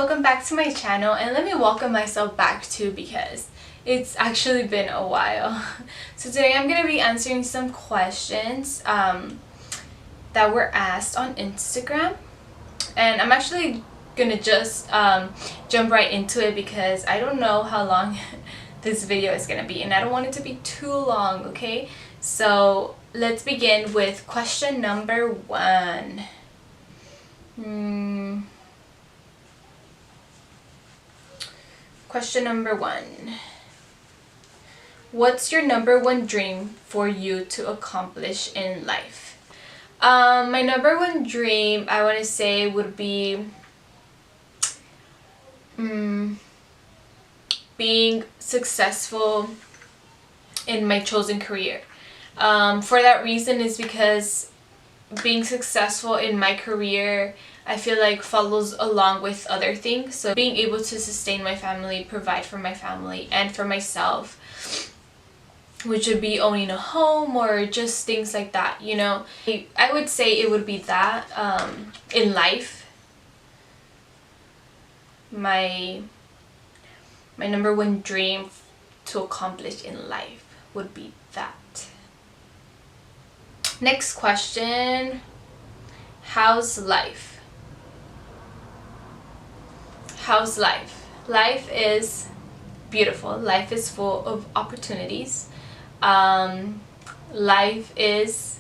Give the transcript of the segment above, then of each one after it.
welcome back to my channel, and let me welcome myself back too because it's actually been a while. So today I'm going to be answering some questions that were asked on Instagram, and I'm actually going to just jump right into it because I don't know how long this video is going to be and I don't want it to be too long, okay? So let's begin with question number 1. Question number 1. What's your number 1 dream for you to accomplish in life? My number 1 dream, I want to say, would be being successful in my chosen career. For that reason is because being successful in my career, I feel like follows along with other things. So being able to sustain my family, provide for my family and for myself, which would be owning a home or just things like that, you know. I would say it would be that in life. My number 1 dream to accomplish in life would be that. Next question. How's life? How's life? Life is beautiful. Life is full of opportunities. Life is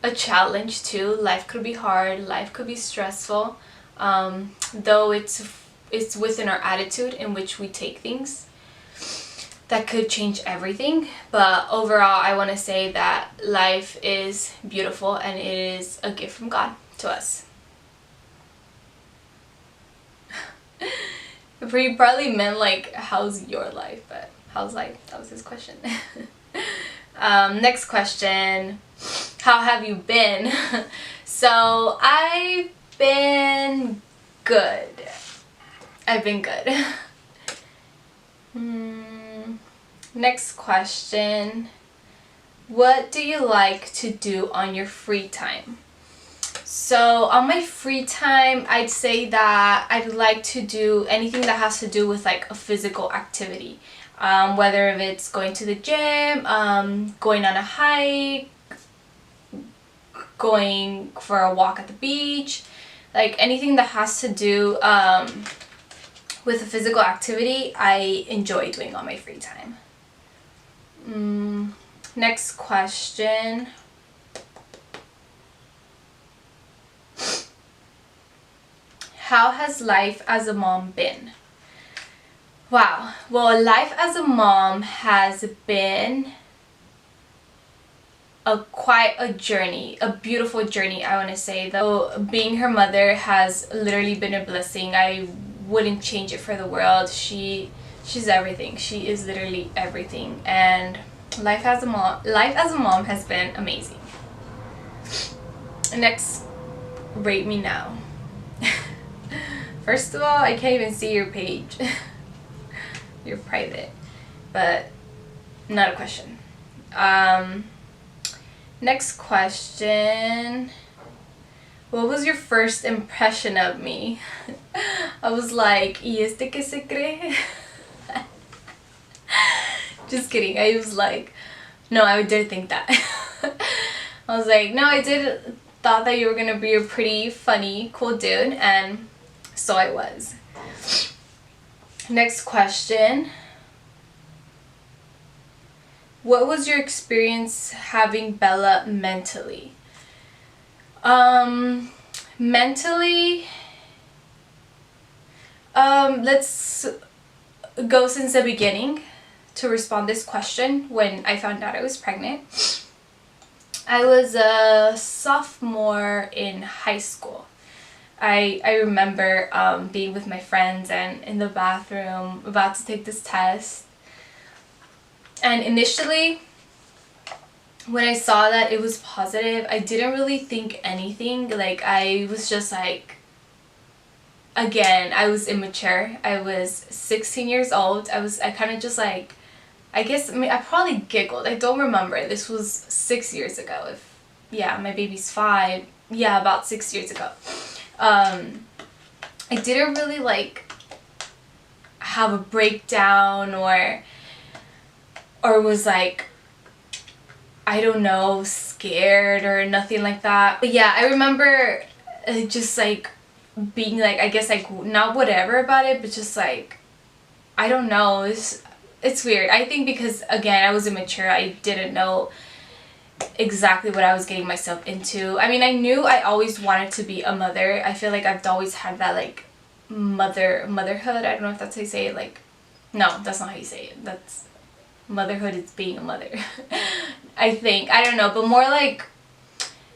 a challenge too. Life could be hard. Life could be stressful. Though it's within our attitude in which we take things that could change everything. But overall, I want to say that life is beautiful and it is a gift from God to us. He probably meant like, how's your life? But how's life? That was his question. Next question. How have you been? So I've been good. I've been good. Next question. What do you like to do on your free time? So on my free time, I'd say that I'd like to do anything that has to do with like a physical activity. Whether if it's going to the gym, going on a hike, going for a walk at the beach, like anything that has to do with a physical activity, I enjoy doing on my free time. Next question. How has life as a mom been? Wow. Well, life as a mom has been quite a journey, a beautiful journey, I want to say. Though being her mother has literally been a blessing. I wouldn't change it for the world. She's everything. She is literally everything, and life as a mom has been amazing. Next, rate me now. First of all, I can't even see your page. You're private, but not a question. Next question. What was your first impression of me? I was like, ¿y este qué se cree? Just kidding. I was like, no, I did think that. I was like, no, I did thought that you were gonna be a pretty funny, cool dude, and so I was. Next question. What was your experience having Bella mentally? Mentally, let's go since the beginning to respond this question. When I found out I was pregnant, I was a sophomore in high school. I remember being with my friends and in the bathroom about to take this test, and initially when I saw that it was positive, I didn't really think anything. Like, I was just like, again, I was immature. I was 16 years old. I kind of just like, I guess, I mean, I probably giggled. I don't remember. This was 6 years ago. Yeah, my baby's 5. Yeah, about 6 years ago. I didn't really like have a breakdown or was like, I don't know, scared or nothing like that. But yeah, I remember just like being like, I guess like not whatever about it, but just like, I don't know, it's weird. I think because again, I was immature, I didn't know exactly what I was getting myself into. I mean, I knew I always wanted to be a mother. I feel like I've always had that like motherhood. I don't know if that's how you say it. Like, no, that's not how you say it. That's motherhood is being a mother. I think, I don't know, but more like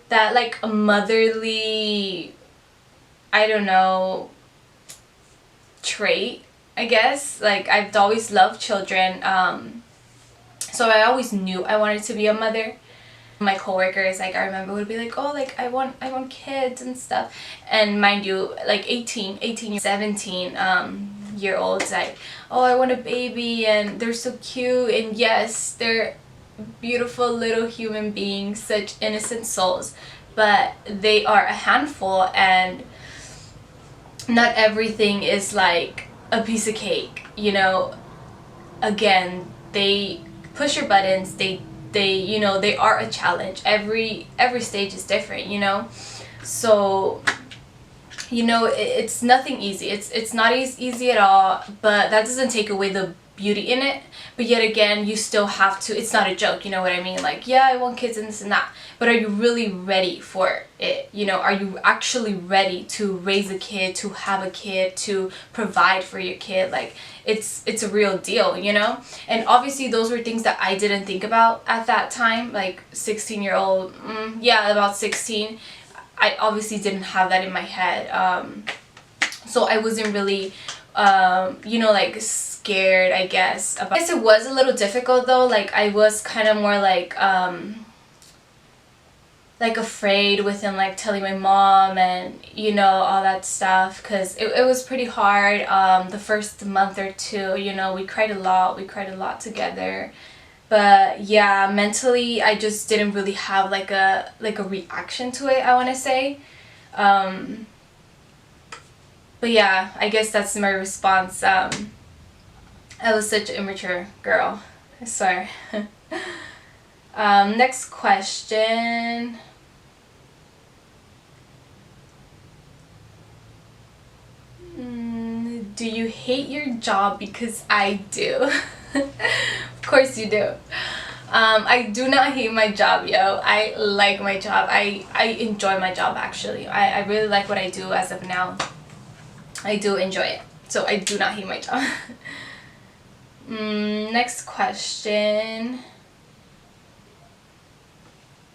that, like a motherly, I don't know, trait, I guess. Like I've always loved children, so I always knew I wanted to be a mother. My coworkers, like I remember, would be like, oh, like I want kids and stuff. And mind you, like 18 17 year olds, like, oh, I want a baby, and they're so cute, and yes, they're beautiful little human beings, such innocent souls, but they are a handful, and not everything is like a piece of cake, you know. Again, they push your buttons, they you know, they are a challenge. Every stage is different, you know. So, you know, it's nothing easy. It's not easy at all, but that doesn't take away the beauty in it. But yet again, you still have to, it's not a joke, you know what I mean? Like, yeah, I want kids and this and that, but are you really ready for it? You know, are you actually ready to raise a kid, to have a kid, to provide for your kid? Like, it's a real deal, you know. And obviously those were things that I didn't think about at that time, like 16-year-old, yeah, about 16. I obviously didn't have that in my head, so I wasn't really you know, like scared, I guess. I guess it was a little difficult though. Like I was kind of more like afraid within like telling my mom and, you know, all that stuff, because it was pretty hard. The first month or two, you know, we cried a lot together. But yeah, mentally I just didn't really have like a reaction to it, I want to say. But yeah, I guess that's my response. I was such an immature girl, I swear. Next question. Do you hate your job? Because I do. Of course you do. I do not hate my job, yo. I like my job. I enjoy my job, actually. I really like what I do as of now. I do enjoy it. So I do not hate my job. Next question.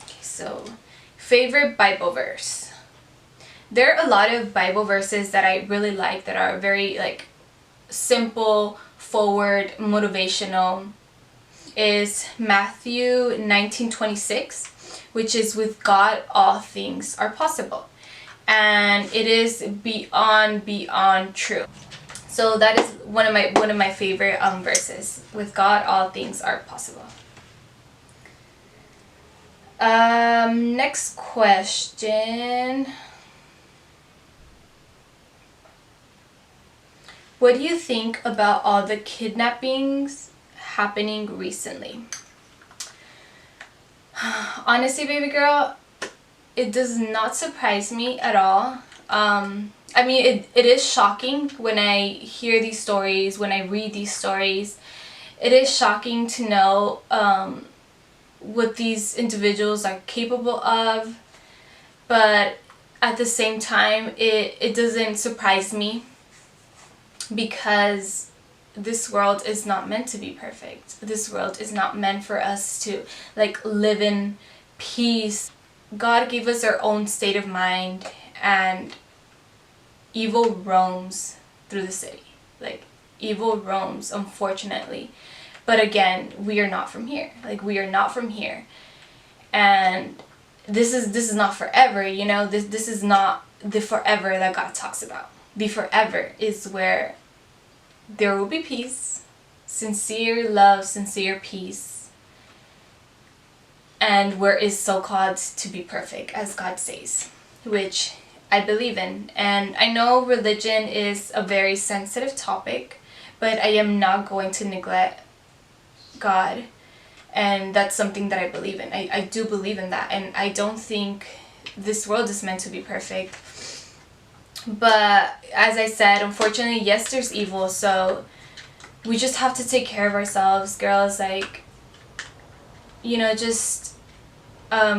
Okay, so favorite Bible verse. There are a lot of Bible verses that I really like that are very like simple, forward, motivational. Is Matthew 19:26, which is, with God all things are possible. And it is beyond true. So that is one of my favorite verses. With God all things are possible. Next question. What do you think about all the kidnappings happening recently? Honestly, baby girl, it does not surprise me at all. I mean, it is shocking when I hear these stories, when I read these stories. It is shocking to know what these individuals are capable of, but at the same time, it doesn't surprise me, because this world is not meant to be perfect. This world is not meant for us to like live in peace. God gave us our own state of mind, and evil roams through the city. Like, evil roams, unfortunately. But again, we are not from here. Like, we are not from here. And this is not forever, you know? This is not the forever that God talks about. The forever is where there will be peace, sincere love, sincere peace, and where is so called to be perfect, as God says, which I believe in. And I know religion is a very sensitive topic, but I am not going to neglect God. And that's something that I believe in. I do believe in that. And I don't think this world is meant to be perfect. But as I said, unfortunately, yes, there's evil. So we just have to take care of ourselves, girls. Like, just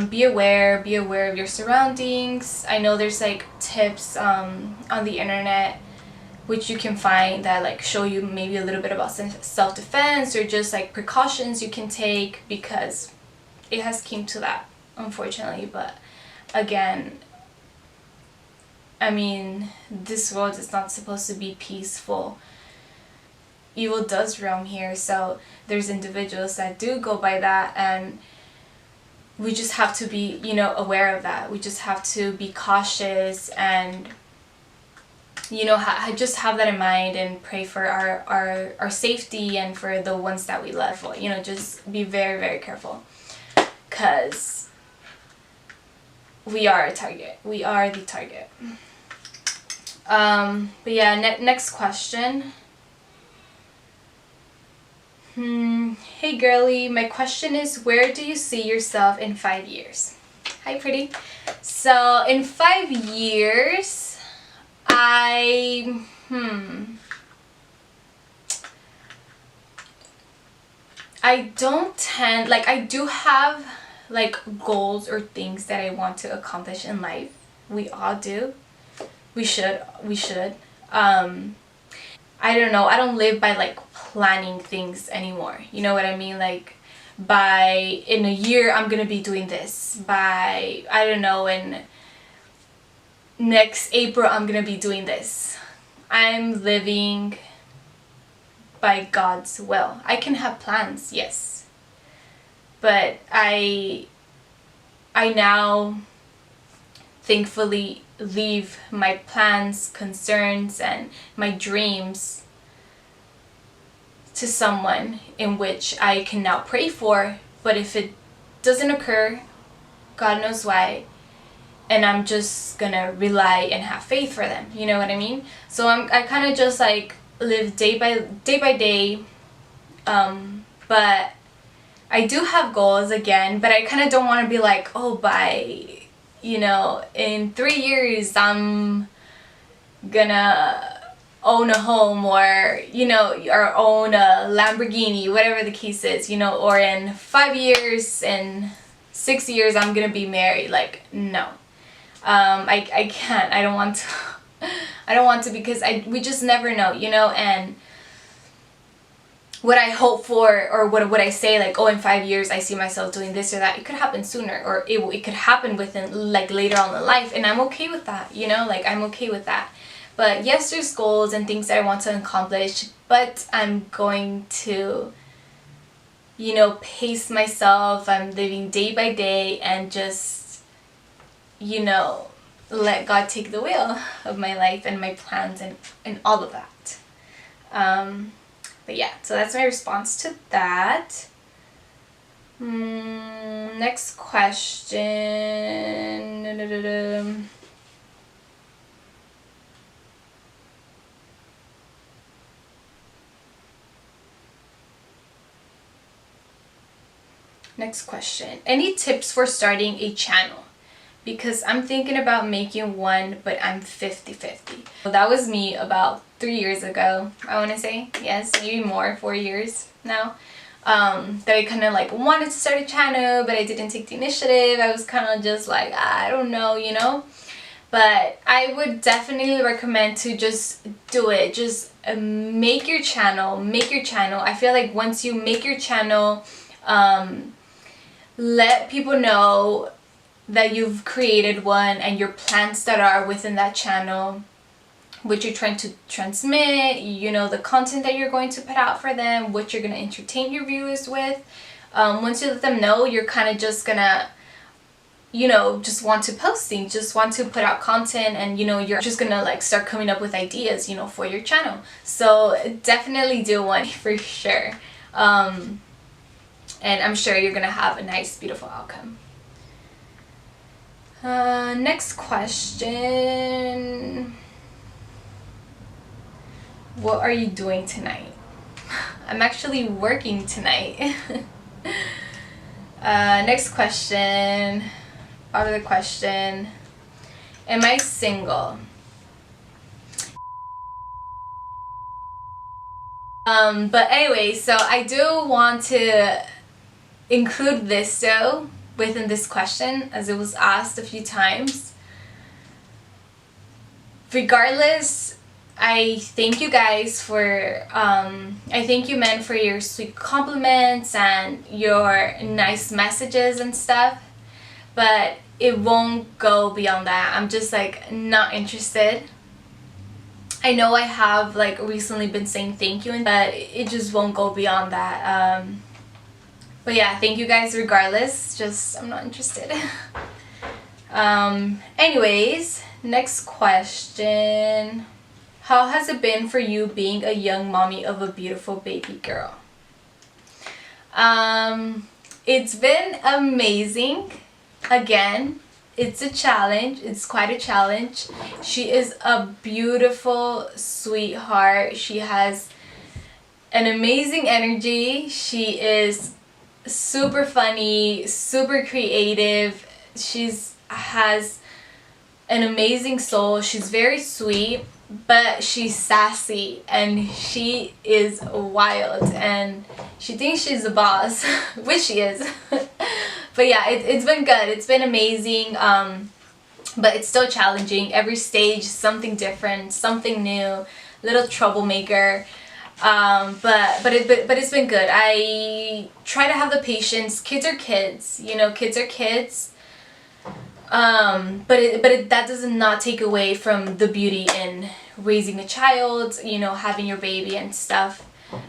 be aware of your surroundings. I know there's like tips on the internet which you can find that like show you maybe a little bit about self-defense or just like precautions you can take, because it has came to that, unfortunately. But again, I mean, this world is not supposed to be peaceful. Evil does roam here, so there's individuals that do go by that, and we just have to be, aware of that. We just have to be cautious and, just have that in mind and pray for our safety and for the ones that we love. Just be very, very careful, because we are a target. We are the target. But yeah, next question. Hey girly, my question is, where do you see yourself in 5 years? Hi pretty. So in 5 years, I don't tend, like, I do have like goals or things that I want to accomplish in life. We all do. We should. I don't know, I don't live by like planning things anymore. You know what I mean? Like, in a year I'm gonna be doing this. I don't know, in next April I'm gonna be doing this. I'm living by God's will. I can have plans, yes, but I now thankfully leave my plans, concerns, and my dreams to someone in which I can now pray for. But if it doesn't occur, God knows why, and I'm just gonna rely and have faith for them. You know what I mean? So I kind of just like live day by day. But I do have goals again, but I kind of don't want to be like, oh, in 3 years I'm gonna own a home, or or own a Lamborghini, whatever the case is, or in 5 years and 6 years I'm gonna be married. Like, no. I can't. I don't want to. I don't want to, because we just never know, and what I hope for, or what I say, like, oh, in 5 years I see myself doing this or that, it could happen sooner, or it could happen within, like, later on in life, and I'm okay with that, like, I'm okay with that. But yes, there's goals and things that I want to accomplish, but I'm going to, pace myself. I'm living day by day and just, let God take the wheel of my life and my plans and all of that. But yeah, so that's my response to that. Next question. Next question. Any tips for starting a channel? Because I'm thinking about making one, but I'm 50-50. So that was me about 3 years ago, I want to say. Yes, maybe more, 4 years now. That I kind of like wanted to start a channel, but I didn't take the initiative. I was kind of just like, I don't know, But I would definitely recommend to just do it. Just make your channel. I feel like once you make your channel, let people know that you've created one and your plans that are within that channel, what you're trying to transmit, the content that you're going to put out for them, what you're going to entertain your viewers with. Once you let them know, you're kind of just gonna, just want to post things, just want to put out content, and you're just gonna like start coming up with ideas, for your channel. So definitely do one for sure. And I'm sure you're gonna have a nice, beautiful outcome. Next question. What are you doing tonight? I'm actually working tonight. Next question. Other question. Am I single? But anyway, so I do want to include this though within this question, as it was asked a few times. Regardless, I thank you guys for I thank you men for your sweet compliments and your nice messages and stuff, but it won't go beyond that. I'm just like not interested. I know I have like recently been saying thank you, but it just won't go beyond that. But yeah, thank you guys regardless, just I'm not interested. Anyways, next question. How has it been for you being a young mommy of a beautiful baby girl? It's been amazing. Again, it's a challenge. It's quite a challenge. She is a beautiful sweetheart. She has an amazing energy. She is super funny, super creative. Has an amazing soul. She's very sweet, but she's sassy and she is wild and she thinks she's the boss, which she is. But yeah, it's been good. It's been amazing. But it's still challenging. Every stage, something different, something new, little troublemaker. But it's been good. I try to have the patience. Kids are kids, you know. Kids are kids. That does not take away from the beauty in raising a child, you know, having your baby and stuff.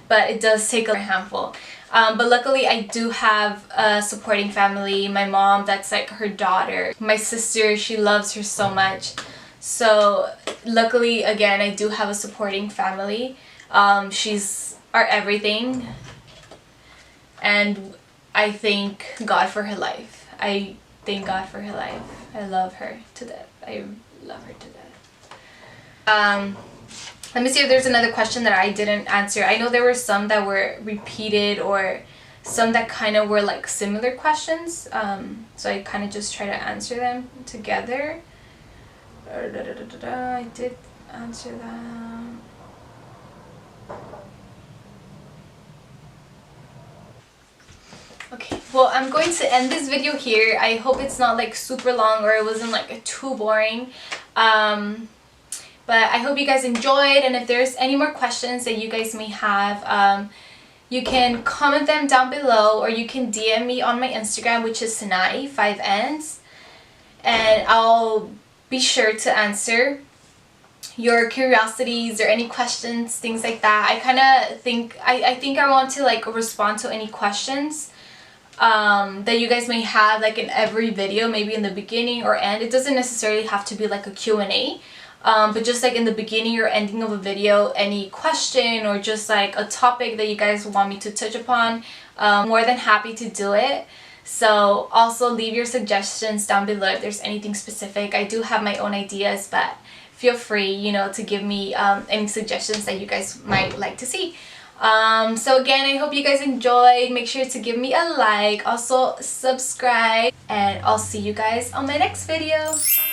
But it does take a handful. But luckily I do have a supporting family. My mom, that's like her daughter. My sister, she loves her so much. So luckily, again, I do have a supporting family. She's our everything. And I thank God for her life. I thank God for her life. I love her to death. I love her to death. Let me see if there's another question that I didn't answer. I know there were some that were repeated or some that kind of were like similar questions. So I kind of just try to answer them together. I did answer that. Okay, well, I'm going to end this video here. I hope it's not like super long or it wasn't like too boring. But I hope you guys enjoyed, and if there's any more questions that you guys may have, you can comment them down below, or you can DM me on my Instagram, which is Sinai, 5 N's, and I'll be sure to answer your curiosities or any questions, things like that. I kind of think, I think I want to like respond to any questions that you guys may have like in every video, maybe in the beginning or end. It doesn't necessarily have to be like a Q&A. But just like in the beginning or ending of a video, any question or just like a topic that you guys want me to touch upon, more than happy to do it. So also leave your suggestions down below if there's anything specific. I do have my own ideas, but feel free, you know, to give me any suggestions that you guys might like to see. So again, I hope you guys enjoyed. Make sure to give me a like, also subscribe, and I'll see you guys on my next video. Bye.